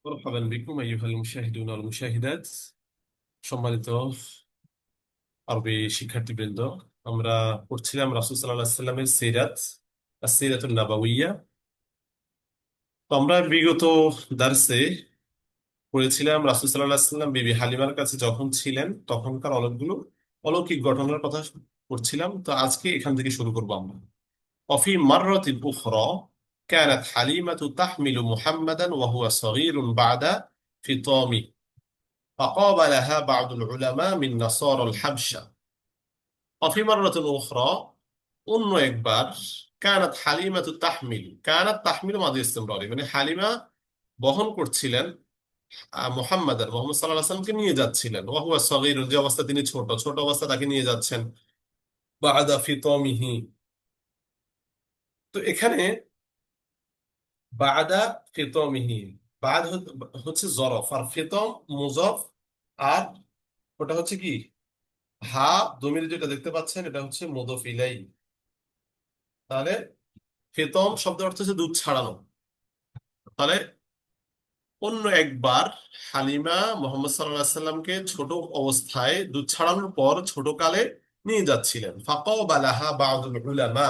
مرحبا بكم أيها المشاهدون والمشاهدات সম্মানিত আরবি শিক্ষার্থীবৃন্দ। আমরা পড়ছিলাম রাসূল সাল্লাল্লাহু আলাইহি সাল্লামের সিরাত, as-সিরাতুন নাবাউইয়া। তো আমরা বিগত দার্সে পড়েছিলাম রাসূল সাল্লাল্লাহু আলাইহি সাল্লাম বিবি হালিমার কাছে যখন ছিলেন তখনকার অনেকগুলো অলৌকিক ঘটনার কথা পড়ছিলাম। তো আজকে এখান থেকে শুরু করবো আমরা। وفي مرة أخرى كانت حليمة تحمل محمدا وهو صغير بعد فطامه فقابلها بعض العلماء من نصارى الحبشة وفي مرة أخرى অন্য একবার কানাত হালিমাতু তাহমিল, কানাত তাহমিল মাদি ইস্তিমরারি, মানে হালিমা বহন করছিলেন মোহাম্মদ সাল্লাল্লাহু আলাইহি ওয়াসাল্লামকে নিয়ে যাচ্ছিলেন। ওয়া হুয়া সগীর, যে অবস্থা তিনি ছোট ছোট অবস্থা তাকে নিয়ে যাচ্ছেন। বাদা ফিতমিহি, তো এখানে বাদা ফিতমিহি, বাদ হচ্ছে জরফ, আর ফিতম মুজফ, আর ওটা হচ্ছে কি হা দমির যেটা দেখতে পাচ্ছেন এটা হচ্ছে মুদফ ইলাই। তাহলে ফিতম শব্দের অর্থ হচ্ছে দুধ ছাড়ানো। তাহলে অন্য একবার হালিমা মোহাম্মদ সাল্লাল্লাহু আলাইহি সাল্লামকে ছোট অবস্থায় দুধ ছাড়ানোর পর ছোট কালে নিয়ে যাচ্ছিলেন। ফাকাবালাহা বাযুল উলামা,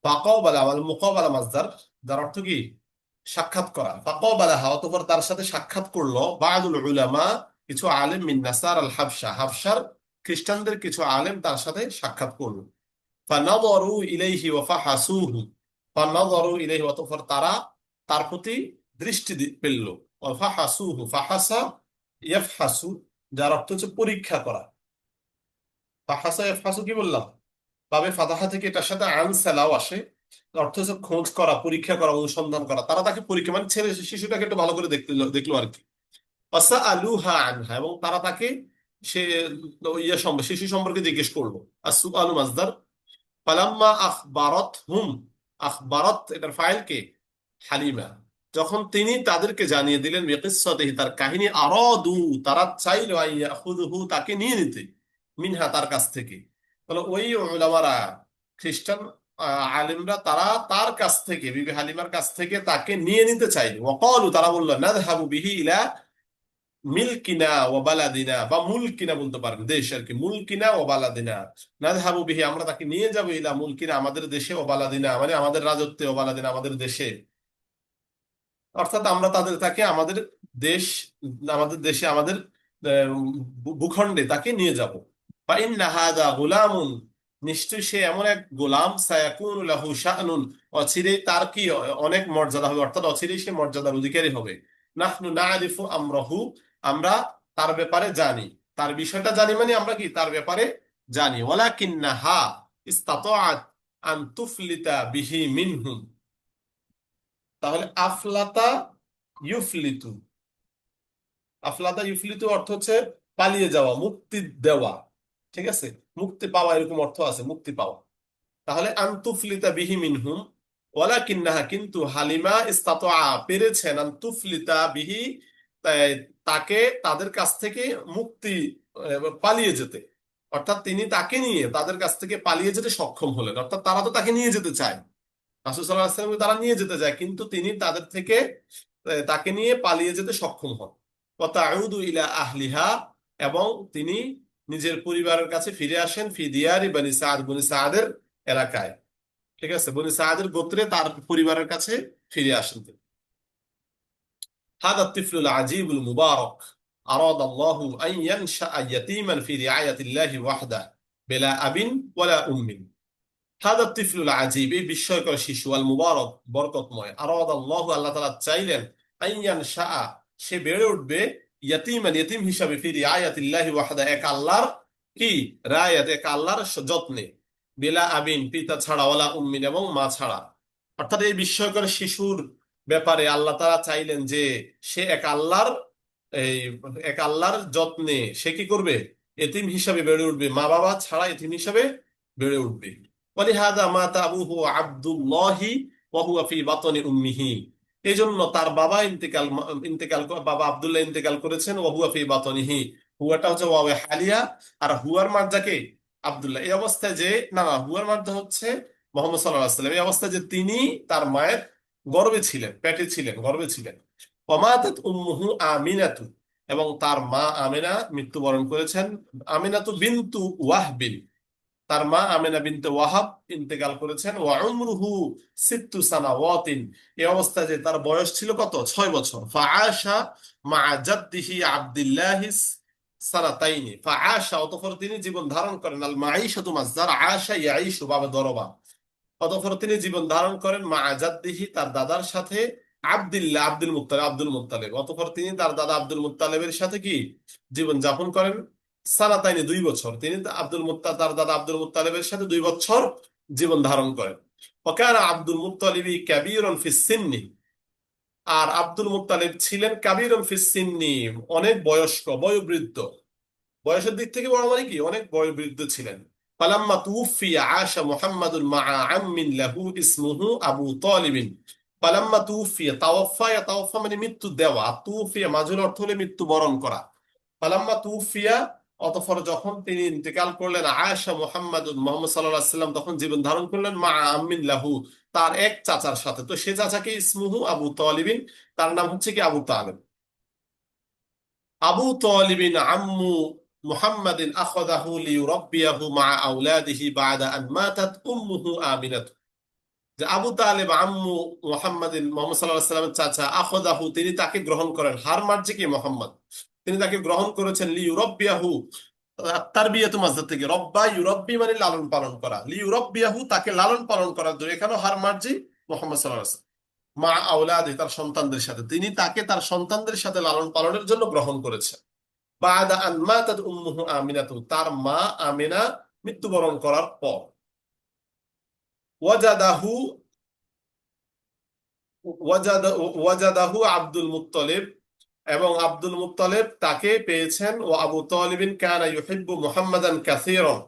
ফাকাবালা আল মুকাবালা মাসদার, যার অর্থ কি সাক্ষাৎ করা। ফাকাবালাহা, অতঃপর তার সাথে সাক্ষাৎ করলো বাযুল উলামা, কিছু আলেম মিন নাসার আল হাবশা, হাবশার খ্রিস্টানদের কিছু আলেম তার সাথে সাক্ষাৎ করলো। ফানাযারু ইলাইহি ওয়া ফাহাসুহু, ফানাযারু ইলাইহি, অতঃপর তারা তার প্রতি দৃষ্টি ফেলল। ওয়া ফাহাসুহু, ফাহাসা ইয়াফহাসু, যার অর্থ হচ্ছে পরীক্ষা করা। ফাহাসা ইয়াফহাসু কি বললাম, বাবে ফাতাহা থেকে এটার সাথে আনসালাও আসে, অর্থ হচ্ছে খোঁজ করা, পরীক্ষা করা, অনুসন্ধান করা। তারা তাকে পরীক্ষা, মানে ছেলে শিশুটাকে একটু ভালো করে দেখলো দেখলো আর কি। ওয়াসআলুহা আনহা, এবং তারা তাকে সে শিশু সম্পর্কে জিজ্ঞেস করলো। আসসুআলু মাসদার, ফালাম্মা আখবারত হুম, আখবারত এটার ফাইল কে হালিমা, যখন তিনি তাদেরকে জানিয়ে দিলেন বিকিসসাতিহি, তার কাহিনী, আরাদু, তারা চাইলো আইয়াখুযুহু, তাকে নিয়ে নিতে, মিনহা, তার কাছ থেকে। তাহলে ওই উলামারা, খ্রিস্টান আলিমরা, তারা তার কাছ থেকে, বিবি হালিমার কাছ থেকে তাকে নিয়ে নিতে চাইল। ওয়াকালু, তারা বলল, নাযহাবু বিহি ইলা মিলকিনা ও বালাদিনা, বা মুলকিনা বলতে পারেন, দেশ আর কি, মুলকিনা ও বালাদিনা। নাযহাবু বিহি, আমরা তাকে নিয়ে যাব, ইলা মুলকিনা, আমাদের দেশে, ও বালাদিনা মানে আমাদের রাজত্বে, ও বালাদিনা আমাদের দেশে, অর্থাৎ আমরা তাকে আমাদের দেশ, আমাদের দেশে, আমাদের ভূখণ্ডে তাকে নিয়ে যাব। ফাইন্না হাযা গুলামুন, নিশ্চয়ই সে এমন এক গোলাম, সায়াকুনু লাহু শাআনুন, অচিরেই তার কি অনেক মর্যাদা হবে, অর্থাৎ অচিরেই সে মর্যাদার অধিকারী হবে। নাহনু না'রিফু আমরাহু, আমরা তার ব্যাপারে জানি, তার বিষয়টা জানি, মানে আমরা কি তার ব্যাপারে জানি। ওয়ালাকিন্নাহা ইসতাতাআত আন তুফলিতা বিহি মিনহুম, তাহলে আফলাতা ইউফলিতু, আফলাতা ইউফলিতু অর্থ হচ্ছে পালিয়ে যাওয়া, মুক্তি দেওয়া, ঠিক আছে, মুক্তি পাওয়া, এরকম অর্থ আছে, মুক্তি পাওয়া। তাহলে আনতুফলিতা বিহি মিনহুম, ওয়ালাকিন্নাহা, কিন্তু হালিমা, ইসতাতা, পেরেছেন, আনতুফলিতা বিহি, তাকে তাদের কাছ থেকে মুক্তি, পালিয়ে যেতে, অর্থাৎ তিনি তাকে নিয়ে তাদের কাছ থেকে পালিয়ে যেতে সক্ষম হলেন। অর্থাৎ তারা তো তাকে নিয়ে যেতে চায়, রাসূল সাল্লাল্লাহু আলাইহি ওয়াসাল্লামকে তারা নিয়ে যেতে চায়, কিন্তু তিনি তাদের থেকে তাকে নিয়ে পালিয়ে যেতে সক্ষম হন। ওয়া তাউদু ইলা আহলিহা, এবং তিনি নিজের পরিবারের কাছে ফিরে আসেন, ফি দিয়ারি বনি সাদ, বনি সাদের এলাকায়, ঠিক আছে, বনি সাদের গোত্রে তার পরিবারের কাছে ফিরে আসেন তিনি। হাদা তিফলুল আজিবুল মুবারক আরাদাল্লাহু আন ইয়ানশা ইয়াতীমান ফি রিআয়াতিল্লাহি ওয়াহদা বিলা আবিন ওয়ালা উম্মিন। হাদা তিফলুল আজিব, এই বিস্ময়কর শিশু, আল মুবারক, বরকতময়, আরাদাল্লাহু, আল্লাহ তাআলা চাইলেন, আইয়ান শাআ, সে বেড়ে উঠবে, ইয়াতীমান, ইতিম হিসাবে, ফি রিআয়াতিল্লাহি ওয়াহদা, এক আল্লাহর কি রায়াত, এক আল্লাহর যত্নে, বিলা আবিন, পিতা ছাড়া, ওয়ালা উম্মিন, এবং মা ছাড়া। অর্থাৎ এই বিস্ময়কর শিশুর ব্যাপারে আল্লাহ তাআলা চাইলেন যে সে এই এক আল্লাহর যত্নে সে কি করবে, এতিম হিসাবে বেড়ে উঠবে, মা বাবা ছাড়া এতিম হিসাবে বেড়ে উঠবে। ওয়ালিহাযা মাতা আবুহু আব্দুল্লাহি ওয়া হুয়া ফি বাতনি উম্মিহি, এই জন্য তার বাবা বাবা আব্দুল্লাহ ইন্তেকাল করেছেন, ওয়া হুয়া ফি বাতনিহি, হুয়াটা হচ্ছে ওয়াও হালিয়া, আর হুয়ার মার্জা কে আব্দুল্লাহ। এই অবস্থায় যে, না না, হুয়ার মার্জা হচ্ছে মোহাম্মদ সাল্লাল্লাহু আলাইহি ওয়াসাল্লাম, এই অবস্থায় যে তিনি তার মায়ের গর্ভে ছিলেন, পেটে ছিলেন, গর্ভে ছিলেন। ওমাতাত উম্মুহু আমিনাতু, এবং তার মা আমিনা মৃত্যুবরণ করেছেন। আমিনাতু বিনতু ওয়াহবিন, তার মা আমিনা বিনতে ওয়াহাব ইন্তেকাল করেছেন। ওয়া উমরুহু সিত্তু সানাওয়াতিন, এই অবস্থায় যে তার বয়স ছিল কত, 6 বছর। ফাআশা মা জাদ্দিহি আব্দুল্লাহ সানাতাইনি, ফাআশা অতঃপর তিনি জীবন ধারণ করেন, আল মাঈশাতু মাসদার আশা ইয়াঈশু বাবে দরবা, অতঃপর তিনি জীবন ধারণ করেন মা আজাদ্দিহি তার দাদার সাথে, আব্দুল্লাহ আব্দুল মুত্তালিব, অতঃপর তিনি তার দাদা আব্দুল মুত্তালিবের সাথে কি জীবন যাপন করেন, সানাতাইনি 2 বছর। তিনি তার দাদা আব্দুল মুত্তালিবের সাথে 2 বছর জীবন ধারণ করেন। ওয়াকানা আব্দুল মুত্তালিবি কাবীরুন ফিস সিন্নি, আর আব্দুল মুত্তালিব ছিলেন কাবীরুন ফিস সিন্নি, অনেক বয়স্ক, বয়োবৃদ্ধ, বয়সের দিক থেকে বড় মানে কি অনেক বয়োবৃদ্ধ ছিলেন। ফালাম্মা তুফিয়া আশা মুহাম্মাদুন মা আম্মিন লাহু ইসমুহু আবু তালিবিন। ফালাম্মা তুফিয়া, তাওয়াফা, তাওয়াফা মানে মৃত্যু দেওয়া, তুফিয়া মাজুর অর্থ হলে মৃত্যু বরণ করা। ফালাম্মা তুফিয়া, অতঃপর যখন তিনি ইন্তেকাল করলেন, আয়েশা মুহাম্মাদুন মুহাম্মদ সাল্লাল্লাহু আলাইহি ওয়াসাল্লাম তখন জীবন ধারণ করলেন মা আম্মিন লাহু, তার এক চাচার সাথে। তো সে চাচাকে ইসমুহু আবু তালিবিন, তার নাম হচ্ছে কি আবু তালিব। আবু তালিবিন আম্মু মুহাম্মাদিন আখাযাহু লিইউরাব্বিয়াহু মা আওলাদিহি বা'দা আন মাতাত উম্মুহু আমিনাত। যে আবু তালিব আম্মু মুহাম্মাদিন, মুহাম্মদ সাল্লাল্লাহু আলাইহি ওয়াসাল্লামের চাচা, আখাযাহু তিনি তাকে গ্রহণ করেন, হার মার্জি কি মোহাম্মদ, তিনি তাকে গ্রহণ করেছেন, লিইউরাব্বিয়াহু, তারবিয়াতু মাসদার থেকে, রব্বা ইউরাব্বি মানে লালন পালন করা, লিইউরাব্বিয়াহু তাকে লালন পালন করার জন্য, এখানেও হার মার্জি মুহাম্মদ সাল্লাল্লাহু আলাইহি ওয়াসাল্লাম, মা আওলাদি তার সন্তানদের সাথে, তিনি তাকে তার সন্তানদের সাথে লালন পালনের জন্য গ্রহণ করেছেন। বাদা আন মাতাত উম্মুহু আমিনাতু, তার মা আমিনা মৃত্যুবরণ করার পর। ওয়াজাদাহু ওয়াজাদাহু আব্দুল মুত্তালিব, এবং আব্দুল মুত্তালিব তাকে পেয়েছেন। ও আবু তালিবিন কানা ইউহিব্বু মুহাম্মাদান কাসীরান,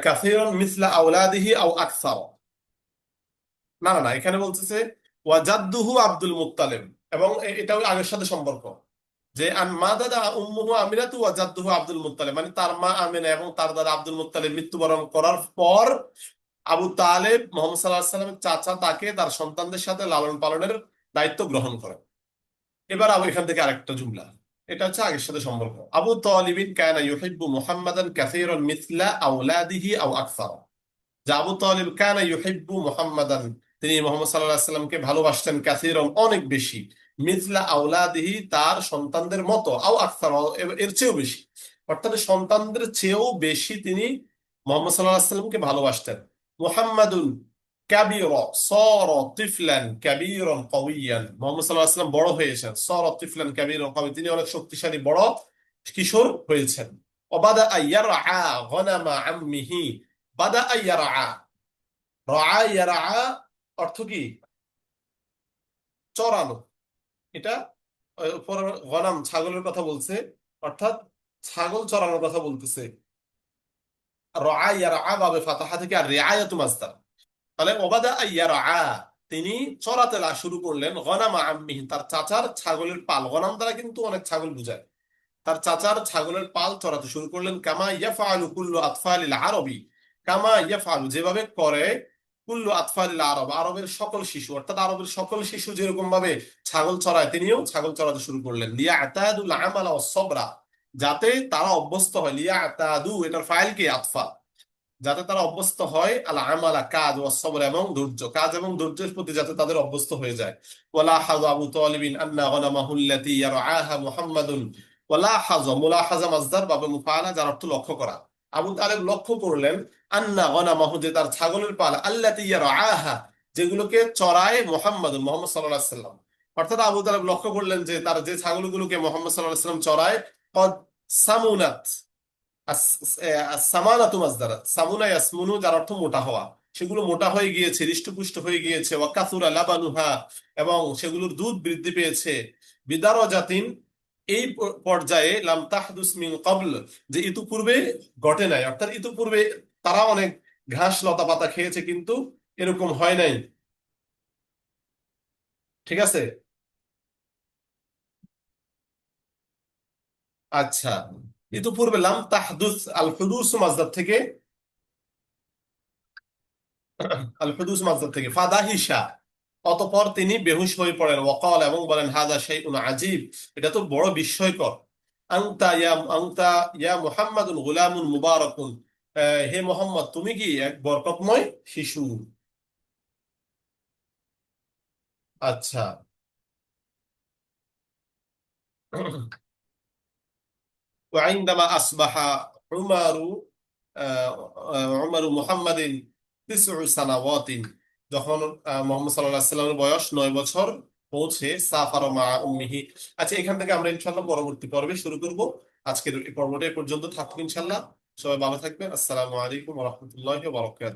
কাসীরান মিসলা আওলাদিহি আও আকসার। না না না, এখানে বলতেছে ওয়াজাদ্দুহু আব্দুল মুত্তালিব, এবং এটাও আগের সাথে সম্পর্ক, যে আন মা দাদা উম্মুহু আমিনাতু ওয়া জাদ্দুহু আব্দুল মুত্তালিব, মানে তার মা আমিনা এবং তার দাদা আব্দুল মুত্তালিব মৃত্যুবরণ করার পর আবু তালেব মুহাম্মদ সাল্লাল্লাহু আলাইহি ওয়াসাল্লামের চাচা তাকে তার সন্তানদের সাথে লালন পালনের দায়িত্ব গ্রহণ করেন। এবার আবার এখান থেকে আরেকটা জুমলা, এটা হচ্ছে আগের সাথে সম্পর্ক। আবু তালিবিন কানা ইউহিব্বু মুহাম্মাদান কাসীরান মিসলা আওলাদিহি আও আকসার, যে আবু তালিব কানা ইউহিব্বু মুহাম্মাদান, তিনি মুহাম্মদ সাল্লাল্লাহু আলাইহি ওয়াসাল্লামকে ভালোবাসতেন, কাসীরান অনেক বেশি, মিসলা আওলাদিহি তার সন্তানদের মতো, আও আকসার এর চেয়েও বেশি, অর্থাৎ সন্তানদের চেয়েও বেশি তিনি মুহাম্মদ সাল্লাল্লাহু আলাইহি ওয়াসাল্লামকে ভালোবাসতেন। মুহাম্মাদুন কাবীর, সারা তিফলান কাবীরান কাওয়িয়ান, মুহাম্মদ সাল্লাল্লাহু আলাইহি ওয়াসাল্লাম বড় হয়েছেন, সারা তিফলান কাবীরান কাওয়ি, তিনি অনেক শক্তিশালী বড় কিশোর হয়েছেন। ওয়াবাদা ইয়ারআ গনামা আম্মিহি, বাদা ইয়ারআ, রাআ ইয়ারআ অর্থ কি, চরানো, এটা গনাম ছাগলের কথা বলছে, অর্থাৎ ছাগল চরানোর কথা বলতেছে। রাআ ইয়ারআ বাবে ফাতাহা থেকে, আর রিআয়াতু মাসদার, তাহলে ওবাদা ইয়ারআ তিনি চরাতে শুরু করলেন, গনামা আম্মিহি তার চাচার ছাগলের পাল, গনাম দ্বারা কিন্তু অনেক ছাগল বুঝায়, তার চাচার ছাগলের পাল চড়াতে শুরু করলেন। কামা ইয়াফআলু কুল্লু আতফালিল আরবি, কামা ইয়াফআলু যেভাবে করে, কুল্লু আতফালিল আরব আরবের সকল শিশু, অর্থাৎ আরবের সকল শিশু যেরকম ভাবে ছাগল চড়ায়, তিনিও ছাগল চড়াতে শুরু করলেন। লিয়া আতাদুল আমালা ওয়াস সবরা, যাতে তারা অভ্যস্ত হয়, লিয়া আতাদু এটার ফাইল কি আতফা, যাতে তারা অভ্যস্ত হয়, আল আমালা কাজ, ওয়াস সবর এবং ধৈর্য, কাজ এবং ধৈর্যের প্রতি যাতে তাদের অভ্যস্ত হয়ে যায়। ওয়ালা হাযা আবু তালিবিন আন্না গনামাহু আল্লাতী ইয়ারআহা মুহাম্মাদুন, ওয়ালাহাযা মুলাহাযা মাসদার বাবে মুফাআলা, যার অর্থ লক্ষ্য করা। আবু তালেব লক্ষ্য করলেন, আন্না গনামাহু যে তার ছাগলের পাল, আল্লাতী ইয়ারআহা যেগুলোকে চড়ায়, মুহাম্মদ সাল্লাল্লাহু আলাইহি সাল্লাম, অর্থাৎ আবু তালেব লক্ষ্য করলেন যে তার যে ছাগলগুলোকে মুহাম্মদ সাল্লাল্লাহু আলাইহি সাল্লাম চড়ায়, কদ সামুনাত, সামানাতু মাসদার, সামুনা ইয়াসমুনু যার অর্থ মোটা হওয়া, সেগুলো মোটা হয়ে গিয়েছে, হৃষ্টপুষ্ট হয়ে গিয়েছে। ওয়া কাসুরা লাবানুহা এবং সেগুলোর দুধ বৃদ্ধি পেয়েছে। বিদারজাতিন এই পর্যায়ে, লাম তাহদুস মিন ক্বাবল যে ইতিপূর্বে ঘটে নাই, অর্থাৎ ইতিপূর্বে তারা অনেক ঘাস লতা পাতা খেয়েছে কিন্তু এরকম হয় নাই। ঠিক আছে, আচ্ছা, ইতিপূর্বে লাম তাহদুস, আল হুদুস মাসদার থেকে, আল হুদুস মাসদার থেকে ফাদাহিসা, অতঃপর তিনি বেহুশ হয়ে পড়েন, ওয়াকাল এবং বলেন, হাদা শাইউন আজীব, এটা তো বড় বিস্ময়কর। আনতা ইয়া মুহাম্মাদুন গুলামুন মুবারাকুন, হে মোহাম্মদ তুমি কি এক বরকতময় শিশু। আচ্ছা। وعندما أصبح عمر عمر محمد 9 سنوات، যখন মোহাম্মদ সাল্লাল্লাহু আলাইহি সাল্লামের বয়স 9 বছর পৌঁছে, সাফার মা উম্মিহি। আচ্ছা, এখান থেকে আমরা ইনশাল্লাহ পরবর্তী পর্বে শুরু করব। আজকের এই পর্বটা এ পর্যন্ত থাকবে ইনশাল্লাহ। সবাই ভালো থাকবেন। আসসালামু আলাইকুম ওয়া রাহমাতুল্লাহি ওয়া বারাকাতুহু।